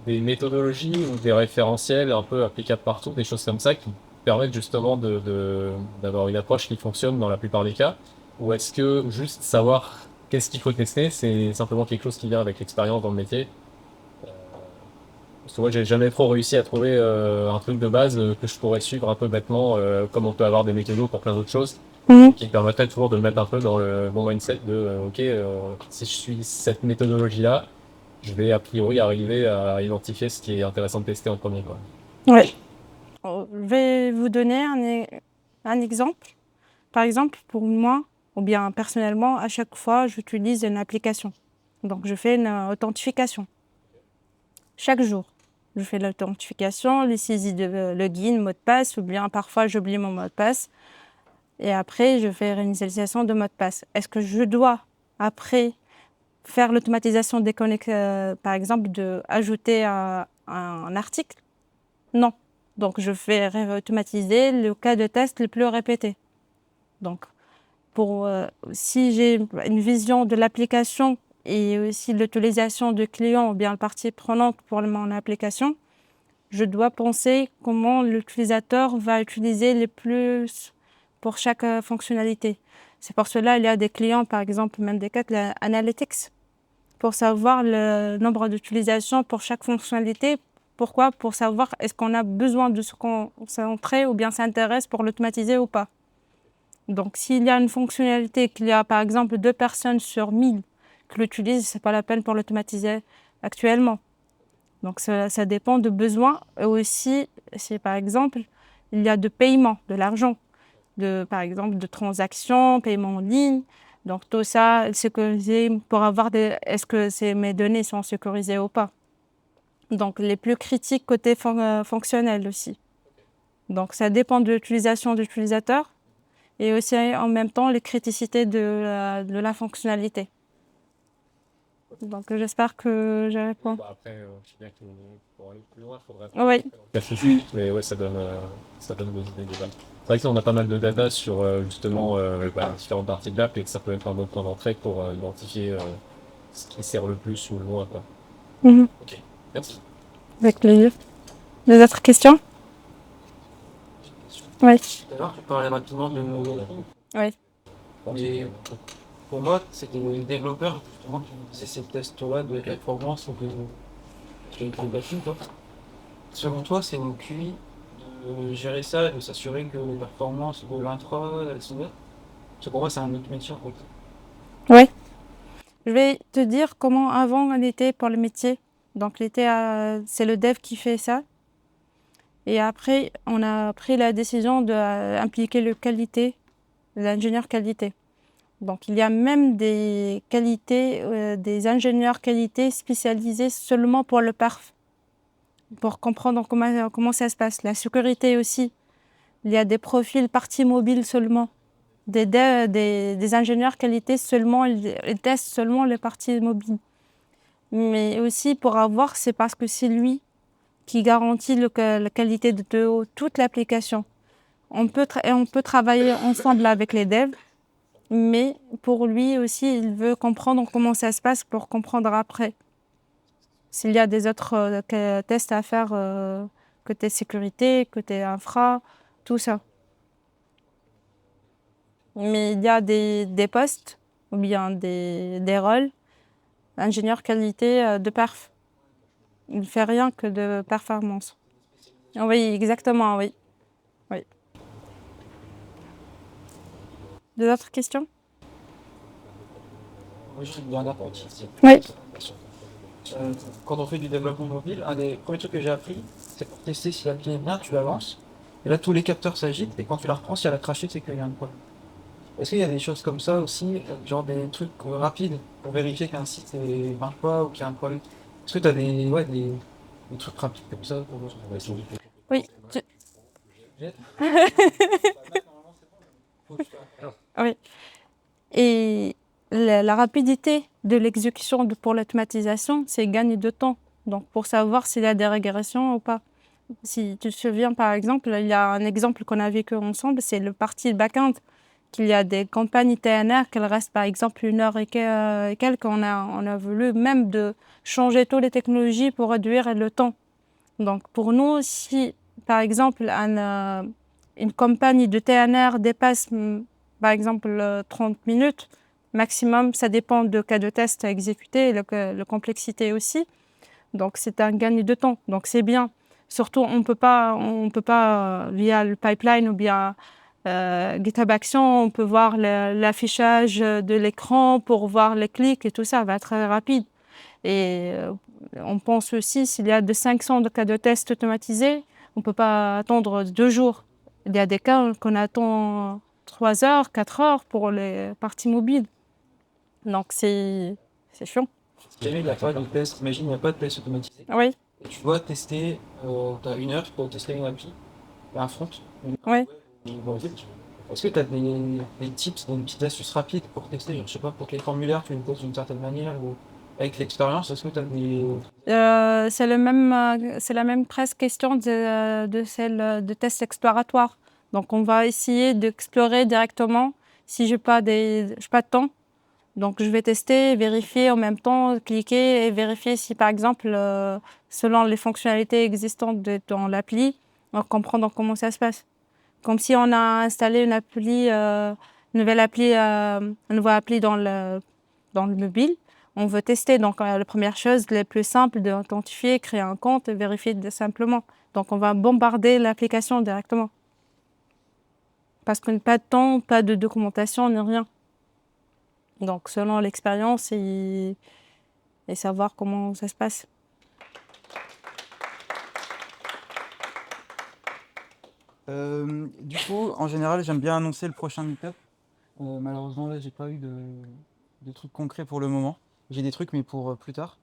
des méthodologies ou des référentiels un peu applicables partout, des choses comme ça qui permettent justement d'avoir une approche qui fonctionne dans la plupart des cas? Ou est-ce que juste savoir qu'est-ce qu'il faut tester, c'est simplement quelque chose qui vient avec l'expérience dans le métier? Parce que moi, j'ai jamais trop réussi à trouver un truc de base que je pourrais suivre un peu bêtement, comme on peut avoir des méthodos pour plein d'autres choses, qui me permettraient toujours de me mettre un peu dans le bon mindset de ok, si je suis cette méthodologie-là, je vais a priori arriver à identifier ce qui est intéressant de tester en premier, quoi. Ouais. Je vais vous donner un exemple. Par exemple, pour moi, ou bien personnellement, à chaque fois, j'utilise une application. Donc, je fais une authentification. Chaque jour, je fais l'authentification, les saisies de login, mot de passe, ou bien parfois, j'oublie mon mot de passe. Et après, je fais réinitialisation de mot de passe. Est-ce que je dois, après, faire l'automatisation des connexions, par exemple, ajouter un article? Non. Donc, je fais automatiser le cas de test le plus répété. Donc, si j'ai une vision de l'application et aussi l'utilisation du client ou bien la partie prenante pour mon application, je dois penser comment l'utilisateur va utiliser le plus pour chaque fonctionnalité. C'est pour cela qu'il y a des clients, par exemple, même des cas de l'analytics, pour savoir le nombre d'utilisations pour chaque fonctionnalité. Pourquoi? Pour savoir est-ce qu'on a besoin de se concentrer ou bien s'intéresse pour l'automatiser ou pas. Donc, s'il y a une fonctionnalité qu'il y a, par exemple, 2 personnes sur 1000 qui l'utilisent, ce n'est pas la peine pour l'automatiser actuellement. Donc, ça dépend de besoins. Et aussi, si par exemple, il y a de paiement, de l'argent, par exemple, de transactions, paiement en ligne. Donc, tout ça, sécurisé pour avoir est-ce que mes données sont sécurisées ou pas. Donc, les plus critiques côté fonctionnel aussi. Donc, ça dépend de l'utilisation de l'utilisateur et aussi en même temps les criticités de la fonctionnalité. Donc, j'espère que je réponds. Bah, après, je sais bien que pour aller plus loin, il faudrait Oui. réfléchir, mais ouais, ça donne vos idées déjà. C'est vrai que on a pas mal de data sur justement différentes parties de l'app et que ça peut être un bon point d'entrée pour identifier ce qui sert le plus ou le moins, quoi. Mhm. Ok, merci. Avec plaisir. Des autres questions? Oui. Tout à l'heure, tu parlais rapidement de Oui. Et pour moi, c'est les développeurs justement qui faisaient ces tests-là de performance ou de progression, quoi. Selon toi, c'est une QI de gérer ça et de s'assurer que les performances de l'intra, elles sont bonnes? Parce que pour moi, c'est un autre métier, en fait. Oui. Je vais te dire comment avant on était pour le métier. Donc, c'est le dev qui fait ça. Et après, on a pris la décision d'impliquer le qualité, l'ingénieur qualité. Donc, il y a même des qualités, des ingénieurs qualité spécialisés seulement pour le perf, pour comprendre comment ça se passe. La sécurité aussi. Il y a des profils partie mobile seulement. Des ingénieurs qualité seulement, ils testent seulement les parties mobiles. Mais aussi pour avoir, c'est parce que c'est lui qui garantit la qualité de toute l'application. On peut travailler ensemble avec les devs, mais pour lui aussi, il veut comprendre comment ça se passe pour comprendre après. S'il y a des autres tests à faire, côté sécurité, côté infra, tout ça. Mais il y a des postes ou bien des rôles, ingénieur qualité de perf. Il ne fait rien que de performance. Oui, exactement, oui. Oui. D'autres questions? Moi, j'ai une dernière partie. Oui. Quand on fait du développement mobile, un des premiers trucs que j'ai appris, c'est pour tester si l'appli est bien, tu la lances. Et là, tous les capteurs s'agitent, et quand tu la reprends, si elle a craché, c'est qu'il y a un problème. Est-ce qu'il y a des choses comme ça aussi, genre des trucs rapides pour vérifier qu'un site marche pas ou qu'il y a un problème? Est-ce que tu as des trucs rapides comme ça pour... Oui, oui. Et la rapidité de l'exécution pour l'automatisation, c'est gagner de temps. Donc, pour savoir s'il y a des régressions ou pas. Si tu te souviens, par exemple, il y a un exemple qu'on a vécu ensemble, c'est le parti back-end. Qu'il y a des campagnes TNR qu'elles restent, par exemple, 1 heure et quelques. On a voulu même de changer toutes les technologies pour réduire le temps. Donc, pour nous, si, par exemple, une campagne de TNR dépasse, par exemple, 30 minutes, maximum, ça dépend de cas de test à exécuter et la complexité aussi. Donc, c'est un gain de temps. Donc, c'est bien. Surtout, on peut pas via le pipeline ou via GitHub Action, on peut voir l'affichage de l'écran pour voir les clics et tout ça va être très rapide. Et on pense aussi, s'il y a de 500 de cas de test automatisés, on ne peut pas attendre 2 jours. Il y a des cas qu'on attend 3 heures, 4 heures pour les parties mobiles. Donc, c'est chiant. Si jamais il n'y a pas de test, imagine, il n'y a pas de test automatisé. Oui, Et tu dois tester, tu as 1 heure pour tester une appli, un front. oui. Est-ce que tu as des tips, des petites astuces rapides pour tester? Je sais pas, pour que les formulaires, tu les poses d'une certaine manière ou avec l'expérience, est-ce que tu as des... C'est la même presque question de celle de test exploratoire. Donc, on va essayer d'explorer directement si j'ai pas de temps. Donc, je vais tester, vérifier en même temps, cliquer et vérifier si, par exemple, selon les fonctionnalités existantes dans l'appli, on comprend donc comment ça se passe. Comme si on a installé une appli, une nouvelle appli, une nouvelle appli dans le mobile. On veut tester. Donc, la première chose, la plus simple, d'authentifier, créer un compte et vérifier simplement. Donc, on va bombarder l'application directement. Parce qu'on n'a pas de temps, pas de documentation, ni rien. Donc, selon l'expérience et savoir comment ça se passe. Du coup, en général, j'aime bien annoncer le prochain meet-up. Malheureusement, là, j'ai pas eu de trucs concrets pour le moment. J'ai des trucs, mais pour plus tard.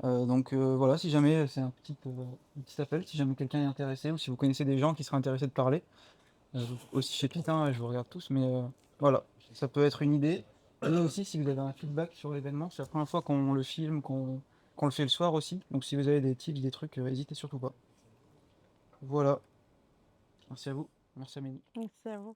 Donc voilà, si jamais c'est un petit appel, si jamais quelqu'un est intéressé ou si vous connaissez des gens qui seraient intéressés de parler. Aussi chez Pete, hein, je vous regarde tous, mais voilà, ça peut être une idée. Et aussi, si vous avez un feedback sur l'événement, c'est la première fois qu'on le filme, qu'on le fait le soir aussi. Donc si vous avez des tips, des trucs, n'hésitez surtout pas. Voilà. Merci à vous. Merci Amélie. Merci à vous.